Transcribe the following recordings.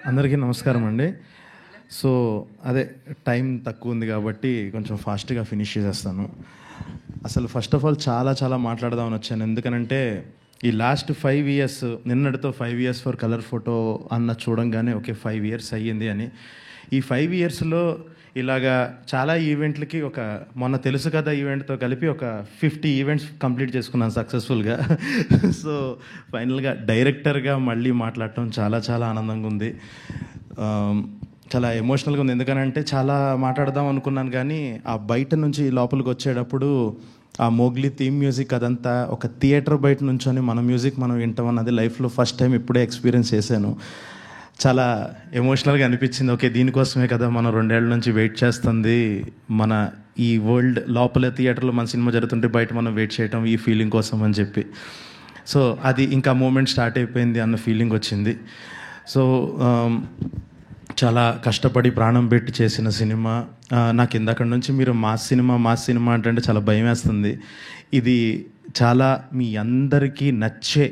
అందరికీ నమస్కారం అండి. సో అదే టైం తక్కువ ఉంది కాబట్టి కొంచెం ఫాస్ట్గా ఫినిష్ చేసేస్తాను. అసలు ఫస్ట్ ఆఫ్ ఆల్ చాలా మాట్లాడదామని వచ్చాను. ఎందుకనంటే ఈ లాస్ట్ 5 years, నిన్నటితో 5 years ఫర్ కలర్ ఫోటో అన్న చూడంగానే ఓకే 5 years అయ్యింది అని. ఈ 5 yearsలో ఇలాగా చాలా ఈవెంట్లకి మొన్న తెలుసు కదా ఈవెంట్తో కలిపి ఒక 50 ఈవెంట్స్ కంప్లీట్ చేసుకున్నాను సక్సెస్ఫుల్గా. సో ఫైనల్గా డైరెక్టర్గా మళ్ళీ మాట్లాడటం చాలా ఆనందంగా ఉంది. చాలా ఎమోషనల్గా ఉంది. ఎందుకనంటే చాలా మాట్లాడదాం అనుకున్నాను కానీ ఆ బయట నుంచి లోపలికి వచ్చేటప్పుడు ఆ మోగ్లీ థీమ్ మ్యూజిక్ అదంతా ఒక థియేటర్ బయట నుంచొని మన మ్యూజిక్ మనం వింటాం అన్నది లైఫ్లో ఫస్ట్ టైం ఇప్పుడే ఎక్స్పీరియన్స్ చేశాను. చాలా ఎమోషనల్గా అనిపించింది. ఓకే దీనికోసమే కదా మనం 2 ఏళ్ల నుంచి వెయిట్ చేస్తుంది. మన ఈ వరల్డ్ లోపల థియేటర్లో మన సినిమా జరుగుతుంటే బయట మనం వెయిట్ చేయటం ఈ ఫీలింగ్ కోసం అని చెప్పి. సో అది ఇంకా మూమెంట్ స్టార్ట్ అయిపోయింది అన్న ఫీలింగ్ వచ్చింది. సో చాలా కష్టపడి ప్రాణం పెట్టి చేసిన సినిమా. నాకు ఇందాక నుంచి మీరు మాస్ సినిమా అంటే చాలా భయం వేస్తుంది. ఇది చాలా మీ అందరికీ నచ్చే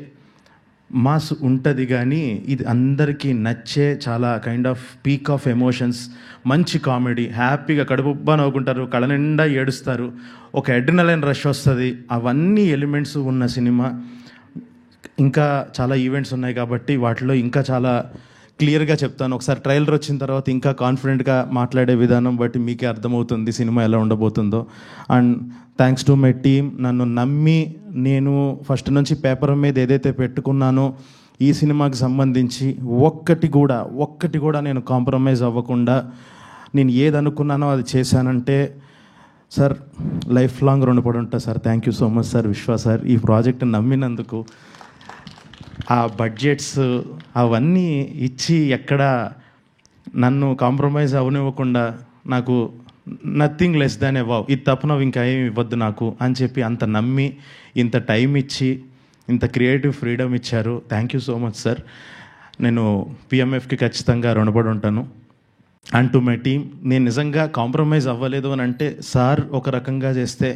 మాస్ ఉంటుంది కానీ ఇది అందరికీ నచ్చే చాలా kind off peak of emotions, మంచి కామెడీ, హ్యాపీగా కడుపుబ్బా నవ్వుకుంటారు, కళ్ళ నిండా ఏడుస్తారు, ఒక అడ్రినలైన్ రష్ వస్తుంది. అవన్నీ ఎలిమెంట్స్ ఉన్న సినిమా. ఇంకా చాలా ఈవెంట్స్ ఉన్నాయి కాబట్టి వాటిలో ఇంకా చాలా క్లియర్గా చెప్తాను. ఒకసారి ట్రైలర్ వచ్చిన తర్వాత ఇంకా కాన్ఫిడెంట్గా మాట్లాడే విధానం బట్టి మీకే అర్థమవుతుంది సినిమా ఎలా ఉండబోతుందో. And thanks to my team. నన్ను నమ్మి నేను ఫస్ట్ నుంచి పేపర్ మీద ఏదైతే పెట్టుకున్నానో ఈ సినిమాకి సంబంధించి ఒక్కటి కూడా నేను కాంప్రమైజ్ అవ్వకుండా నేను ఏది అనుకున్నానో అది చేశానంటే సార్ లైఫ్ లాంగ్ రుణపడి ఉంటా sir. Thank you so much sir. విశ్వ సార్ ఈ ప్రాజెక్ట్ నమ్మినందుకు, ఆ బడ్జెట్స్ అవన్నీ ఇచ్చి ఎక్కడ నన్ను కాంప్రమైజ్ అవనివ్వకుండా నాకు నథింగ్ లెస్ దాన్ ఎ వావ్, ఇది తప్ప నువ్వు ఇంకా ఏమి ఇవ్వద్దు నాకు అని చెప్పి అంత నమ్మి ఇంత టైం ఇచ్చి ఇంత క్రియేటివ్ ఫ్రీడమ్ ఇచ్చారు. Thank you so much sir. నేను పిఎంఎఫ్కి ఖచ్చితంగా రుణపడి ఉంటాను. అండ్ టు మై టీమ్, నేను నిజంగా కాంప్రమైజ్ అవ్వలేదు అని అంటే సార్ ఒక రకంగా చేస్తే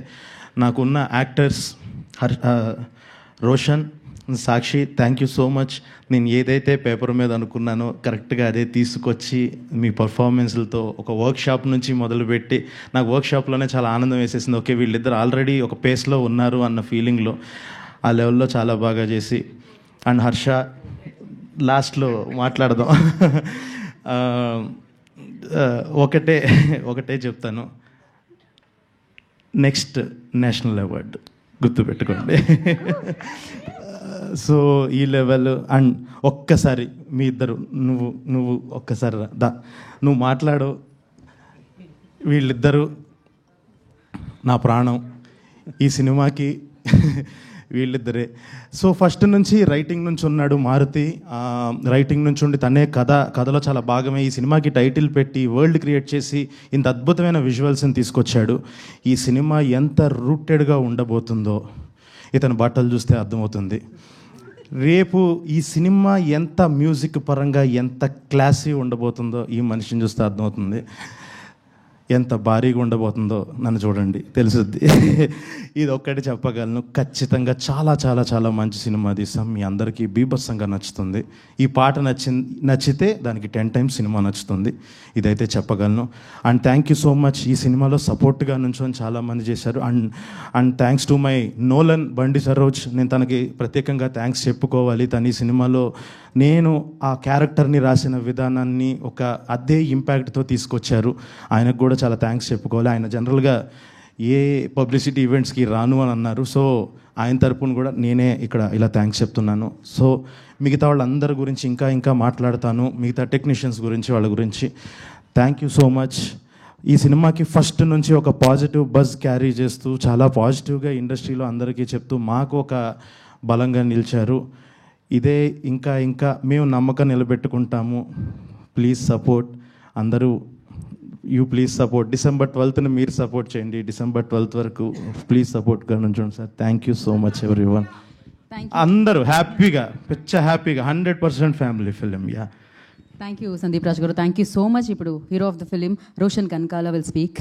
నాకున్న actors Roshan, Sakshi, thank you so much. నేను ఏదైతే పేపర్ మీద అనుకున్నానో కరెక్ట్గా అదే తీసుకొచ్చి మీ పర్ఫార్మెన్స్లతో ఒక వర్క్షాప్ నుంచి మొదలుపెట్టి నాకు వర్క్షాప్లోనే చాలా ఆనందం వేసేసింది. ఓకే వీళ్ళిద్దరు ఆల్రెడీ ఒక పేస్లో ఉన్నారు అన్న ఫీలింగ్లో ఆ లెవెల్లో చాలా బాగా చేసి. అండ్ హర్ష లాస్ట్లో మాట్లాడదాం. ఒకటే చెప్తాను, నెక్స్ట్ నేషనల్ అవార్డు గుర్తుపెట్టుకోండి. సో ఈ లెవెల్. అండ్ ఒక్కసారి మీ ఇద్దరు నువ్వు ఒక్కసారి నువ్వు మాట్లాడు. వీళ్ళిద్దరూ నా ప్రాణం ఈ సినిమాకి. వీళ్ళిద్దరే. సో ఫస్ట్ నుంచి రైటింగ్ నుంచి ఉన్నాడు మారుతి. రైటింగ్ నుంచి ఉండి తనే కథలో చాలా భాగమే. ఈ సినిమాకి టైటిల్ పెట్టి వరల్డ్ క్రియేట్ చేసి ఇంత అద్భుతమైన విజువల్స్ని తీసుకొచ్చాడు. ఈ సినిమా ఎంత రూటెడ్గా ఉండబోతుందో ఇతని బట్టలు చూస్తే అర్థమవుతుంది. రేపు ఈ సినిమా ఎంత మ్యూజిక్ పరంగా ఎంత క్లాసీ ఉండబోతుందో ఈ మనిషిని చూస్తే అర్థమవుతుంది. ఎంత భారీగా ఉండబోతుందో నన్ను చూడండి తెలుసుద్ది. ఇది ఒక్కటి చెప్పగలను, ఖచ్చితంగా చాలా మంచి సినిమా తీసాం. మీ అందరికీ బీభత్సంగా నచ్చుతుంది. ఈ పాట నచ్చితే దానికి 10 times సినిమా నచ్చుతుంది. ఇదైతే చెప్పగలను. And thank you so much. ఈ సినిమాలో సపోర్ట్గా నుంచొని చాలామంది చేశారు. And thanks to my Nolan బండి సరోజ్. నేను తనకి ప్రత్యేకంగా థ్యాంక్స్ చెప్పుకోవాలి. తను ఈ సినిమాలో నేను ఆ క్యారెక్టర్ని రాసిన విధానాన్ని ఒక అదే ఇంపాక్ట్తో తీసుకొచ్చారు. ఆయనకు కూడా చాలా థ్యాంక్స్ చెప్పుకోవాలి. ఆయన జనరల్గా ఏ పబ్లిసిటీ ఈవెంట్స్కి రాను అని అన్నారు. సో ఆయన తరపున కూడా నేనే ఇక్కడ ఇలా థ్యాంక్స్ చెప్తున్నాను. సో మిగతా వాళ్ళందరి గురించి ఇంకా మాట్లాడతాను, మిగతా టెక్నీషియన్స్ గురించి, వాళ్ళ గురించి. Thank you so much. ఈ సినిమాకి ఫస్ట్ నుంచి ఒక పాజిటివ్ బజ్ క్యారీ చేస్తూ చాలా పాజిటివ్గా ఇండస్ట్రీలో అందరికీ చెప్తూ మాకు ఒక బలంగా నిలిచారు. ఇదే ఇంకా మేము నమ్మకం నిలబెట్టుకుంటాము. ప్లీజ్ సపోర్ట్ అందరూ. Please support. December 12th మీరు సపోర్ట్ చేయండి. December 12th వరకు ప్లీజ్ సపోర్ట్గా నుంచోండి sir. Thank you so much everyone. అందరూ హ్యాపీగా 100% family film. Yeah thank you Sandeep Raj garu. Thank you so much. ఇప్పుడు hero of the film Roshan Kanakala will speak.